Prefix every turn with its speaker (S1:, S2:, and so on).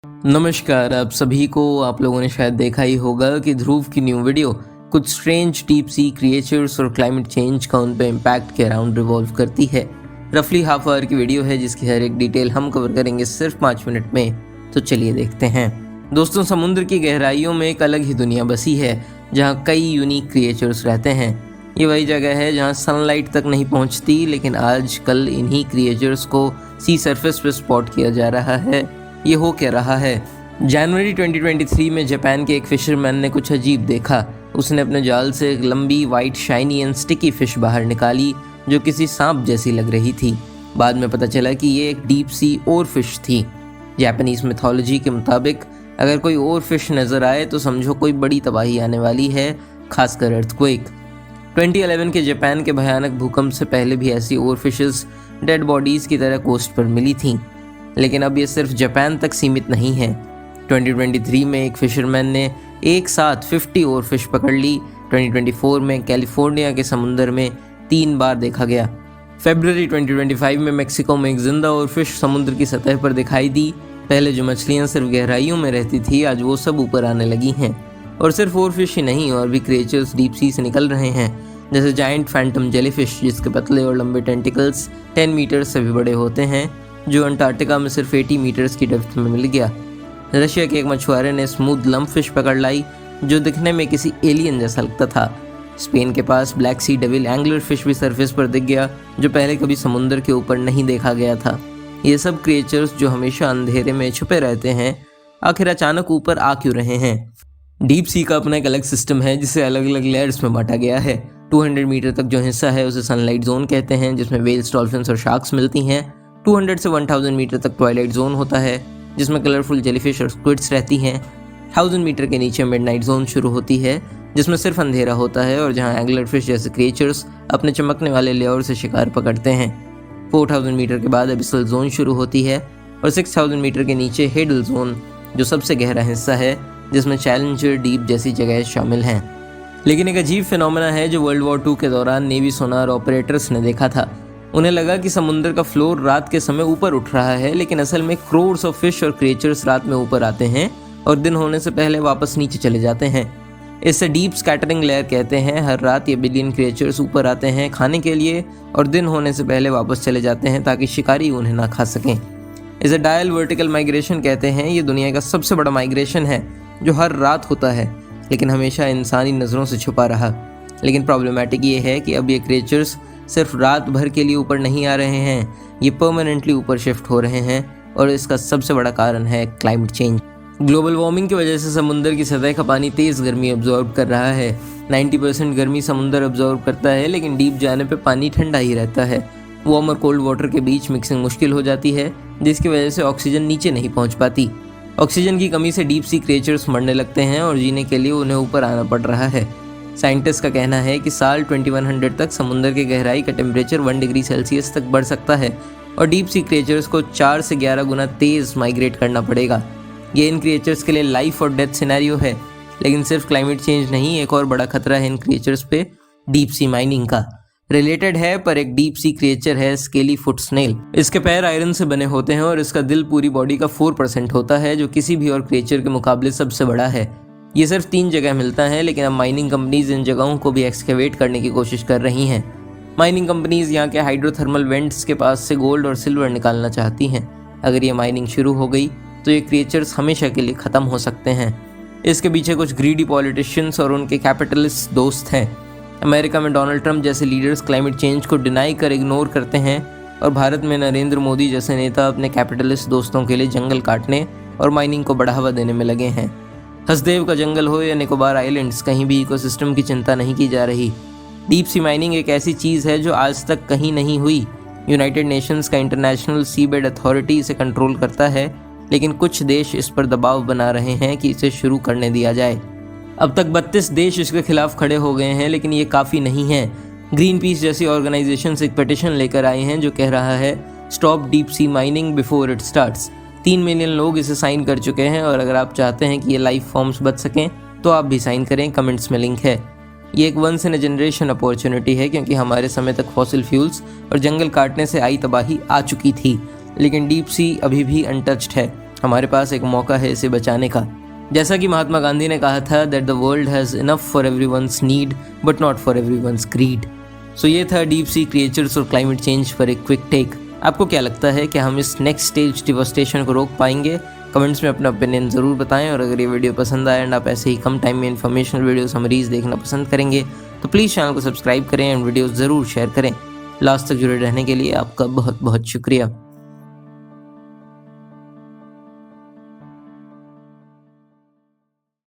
S1: नमस्कार। आप सभी को आप लोगों ने शायद देखा ही होगा कि ध्रुव की न्यू वीडियो कुछ स्ट्रेंज डीप सी क्रिएचर्स और क्लाइमेट चेंज का उन पे इम्पैक्ट के अराउंड रिवॉल्व करती है। रफली हाफ आवर की वीडियो है जिसकी हर एक डिटेल हम कवर करेंगे सिर्फ 5 मिनट में। तो चलिए देखते हैं। दोस्तों, समुद्र की गहराइयों में एक अलग ही दुनिया बसी है जहाँ कई यूनिक क्रिएचर्स रहते हैं। ये वही जगह है जहाँ सनलाइट तक नहीं पहुँचती, लेकिन आजकल इन्हीं क्रिएचर्स को सी सरफेस पे स्पॉट किया जा रहा है। ये हो क्या रहा है? जनवरी 2023 में जापान के एक फिशरमैन ने कुछ अजीब देखा। उसने अपने जाल से एक लंबी white shiny and sticky fish बाहर निकाली जो किसी सांप जैसी लग रही थी। बाद में पता चला कि ये एक डीप सी और फिश थी। जापानीज मिथोलॉजी के मुताबिक अगर कोई और फिश नजर आए तो समझो कोई बड़ी तबाही आने वाली है, खासकर अर्थक्वेक। 2011 के जापान के भयानक भूकंप से पहले भी ऐसी और फिशेस डेड बॉडीज की तरह कोस्ट पर मिली थीं, लेकिन अब ये सिर्फ जापान तक सीमित नहीं है। 2023 में एक फिशरमैन ने एक साथ 50 और फिश पकड़ ली। 2024 में कैलिफोर्निया के समुंदर में 3 बार देखा गया। फरवरी 2025 में मेक्सिको में एक जिंदा और फिश समुद्र की सतह पर दिखाई दी। पहले जो मछलियां सिर्फ गहराइयों में रहती थी, आज वो सब ऊपर आने लगी हैं। और सिर्फ और फिश ही नहीं, और भी क्रिएचर्स डीप सी से निकल रहे हैं, जैसे जायंट फैंटम जेलीफिश जिसके पतले और लंबे टेंटिकल्स 10 मीटर से भी बड़े होते हैं, जो अंटार्कटिका में सिर्फ 80 मीटर्स की डेप्थ में मिल गया। रशिया के एक मछुआरे ने स्मूथ लंप फिश पकड़ लाई जो दिखने में किसी एलियन जैसा लगता था। स्पेन के पास ब्लैक सी डेविल एंगलर फिश भी सरफेस पर दिख गया जो पहले कभी समुद्र के ऊपर नहीं देखा गया था। ये सब क्रिएचर्स जो हमेशा अंधेरे में छुपे रहते हैं, आखिर अचानक ऊपर आ क्यों रहे हैं? डीप सी का अपना एक अलग सिस्टम है जिसे अलग अलग लेयर्स में बांटा गया है। 200 मीटर तक जो हिस्सा है उसे सनलाइट जोन कहते हैं, जिसमें वेल्स, डॉल्फिन्स और शार्क्स मिलती हैं। 200 से 1000 मीटर तक ट्वाइलाइट जोन होता है जिसमें कलरफुल जेलीफिश और स्क्विड्स रहती हैं। 1000 मीटर के नीचे मिडनाइट जोन शुरू होती है जिसमें सिर्फ अंधेरा होता है और जहां एंगलर फिश जैसे क्रिएचर्स अपने चमकने वाले लेयर से शिकार पकड़ते हैं। 4000 मीटर के बाद एबिसल जोन शुरू होती है और 6000 मीटर के नीचे हेडल जोन जो सबसे गहरा हिस्सा है, जिसमें चैलेंजर डीप जैसी जगह शामिल हैं। लेकिन एक अजीब फिनोमेना है जो वर्ल्ड वॉर 2 के दौरान नेवी सोनार ऑपरेटर्स ने देखा था। उन्हें लगा कि समुद्र का फ्लोर रात के समय ऊपर उठ रहा है, लेकिन असल में क्रोर्स ऑफ फिश और क्रिएचर्स रात में ऊपर आते हैं और दिन होने से पहले वापस नीचे चले जाते हैं। इसे डीप स्कैटरिंग लेयर कहते हैं। हर रात ये बिलियन क्रिएचर्स ऊपर आते हैं खाने के लिए और दिन होने से पहले वापस चले जाते हैं ताकि शिकारी उन्हें ना खा सकें। इसे डायल वर्टिकल माइग्रेशन कहते हैं। ये दुनिया का सबसे बड़ा माइग्रेशन है जो हर रात होता है, लेकिन हमेशा इंसानी नज़रों से छुपा रहा। लेकिन प्रॉब्लमेटिक ये है कि अब ये क्रिएचर्स सिर्फ रात भर के लिए ऊपर नहीं आ रहे हैं, ये परमानेंटली ऊपर शिफ्ट हो रहे हैं। और इसका सबसे बड़ा कारण है क्लाइमेट चेंज। ग्लोबल वार्मिंग की वजह से समुद्र की सतह का पानी तेज़ गर्मी अब्जॉर्ब कर रहा है। 90% गर्मी समुद्र अब्जॉर्ब करता है, लेकिन डीप जाने पे पानी ठंडा ही रहता है। वार्म और कोल्ड वाटर के बीच मिक्सिंग मुश्किल हो जाती है, जिसकी वजह से ऑक्सीजन नीचे नहीं पहुंच पाती। ऑक्सीजन की कमी से डीप सी क्रिएचर्स मरने लगते हैं और जीने के लिए उन्हें ऊपर आना पड़ रहा है। साइंटिस्ट का कहना है कि साल 2100 तक समुद्र की गहराई का टेम्परेचर 1 डिग्री सेल्सियस तक बढ़ सकता है और डीप सी क्रिएचर्स को 4 से 11 गुना तेज़ माइग्रेट करना पड़ेगा। ये इन क्रिएचर्स के लिए लाइफ और डेथ सिनेरियो है। लेकिन सिर्फ क्लाइमेट चेंज नहीं, एक और बड़ा खतरा है इन क्रिएचर्स पे डीप सी माइनिंग का। रिलेटेड है, पर एक डीप सी क्रिएचर है स्केली फुट स्नेल। इसके पैर आयरन से बने होते हैं और इसका दिल पूरी बॉडी का 4% होता है, जो किसी भी और क्रिएचर के मुकाबले सबसे बड़ा है। ये सिर्फ 3 जगह मिलता है, लेकिन अब माइनिंग कंपनीज इन जगहों को भी एक्सकेवेट करने की कोशिश कर रही हैं। माइनिंग कंपनीज यहाँ के हाइड्रोथर्मल वेंट्स के पास से गोल्ड और सिल्वर निकालना चाहती हैं। अगर ये माइनिंग शुरू हो गई तो ये क्रिएचर्स हमेशा के लिए ख़त्म हो सकते हैं। इसके पीछे कुछ ग्रीडी पॉलिटिशियंस और उनके कैपिटलिस्ट दोस्त हैं। अमेरिका में डोनाल्ड ट्रंप जैसे लीडर्स क्लाइमेट चेंज को डिनाई कर इग्नोर करते हैं, और भारत में नरेंद्र मोदी जैसे नेता अपने कैपिटलिस्ट दोस्तों के लिए जंगल काटने और माइनिंग को बढ़ावा देने में लगे हैं। हसदेव का जंगल हो या निकोबार आइलैंड्स, कहीं भी इकोसिस्टम की चिंता नहीं की जा रही। डीप सी माइनिंग एक ऐसी चीज़ है जो आज तक कहीं नहीं हुई। यूनाइटेड नेशंस का इंटरनेशनल सीबेड अथॉरिटी इसे कंट्रोल करता है, लेकिन कुछ देश इस पर दबाव बना रहे हैं कि इसे शुरू करने दिया जाए। अब तक 32 देश इसके खिलाफ खड़े हो गए हैं, लेकिन ये काफ़ी नहीं है। ग्रीन पीस जैसी ऑर्गेनाइजेशन एक पिटिशन लेकर आए हैं जो कह रहा है stop deep sea mining before it starts. 3 million लोग इसे साइन कर चुके हैं और अगर आप चाहते हैं कि ये लाइफ फॉर्म्स बच सकें तो आप भी साइन करें। कमेंट्स में लिंक है। ये एक once in a generation opportunity है, क्योंकि हमारे समय तक फॉसिल फ्यूल्स और जंगल काटने से आई तबाही आ चुकी थी, लेकिन डीप सी अभी भी अनटच्ड है। हमारे पास एक मौका है इसे बचाने का। जैसा कि महात्मा गांधी ने कहा था that the world has enough for everyone's need but not for everyone's greed. So ये था डीप सी क्रिएचर्स और क्लाइमेट चेंज पर एक क्विक टेक। आपको क्या लगता है कि हम इस नेक्स्ट स्टेज डिवास्टेशन को रोक पाएंगे? कमेंट्स में अपना ओपिनियन ज़रूर बताएं। और अगर ये वीडियो पसंद आए एंड आप ऐसे ही कम टाइम में इन्फॉर्मेशनल वीडियो समरीज देखना पसंद करेंगे तो प्लीज़ चैनल को सब्सक्राइब करें एंड वीडियो ज़रूर शेयर करें। लास्ट तक जुड़े रहने के लिए आपका बहुत बहुत शुक्रिया।